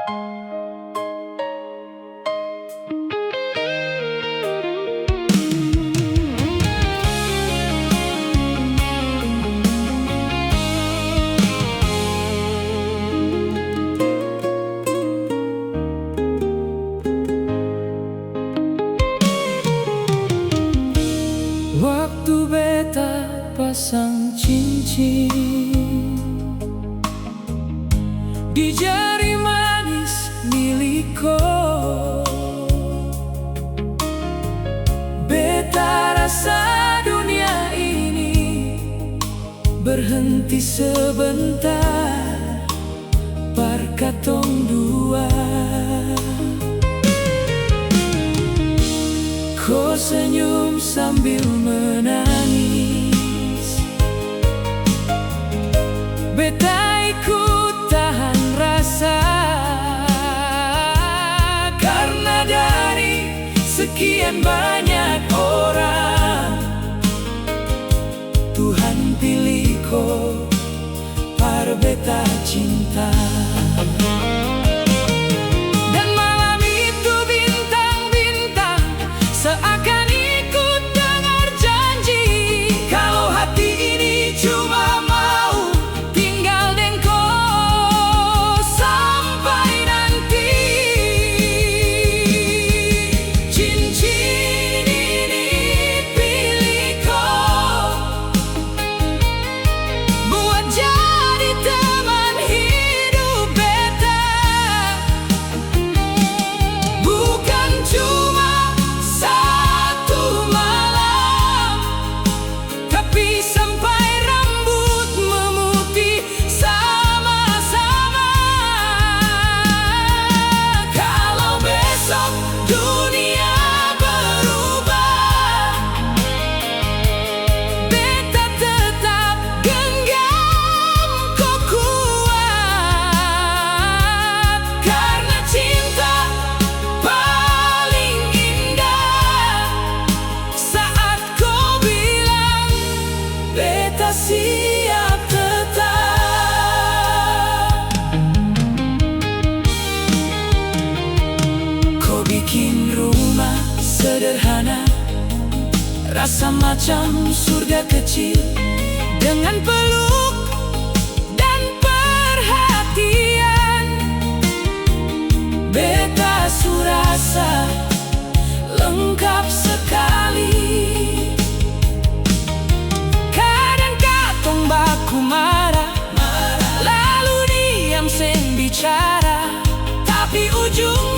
Waktu beta pasang cincin di jari manis milikku, beta rasa dunia ini berhenti sebentar, par katong dua. Kau senyum sambil menangis, beta ikut tahan rasa, karena dari sekian banyak orang Tuhan pilih kau, par beta cinta. Seakan ikut dengar janji, kalau hati ini cuma mau tinggal dengko sampai nanti. Cincin ini pilih kau, buat jadi teman hidup beta, bukan cuma dunia berubah, beta tetap genggam kau kuat, karena cinta paling indah saat kau bilang beta siap tetap. Kau bikin rumah sederhana, rasa macam surga kecil, dengan peluk dan perhatian. Beta surasa lengkap sekali. Kadang katong baku marah, lalu diam seng bicara, tapi ujung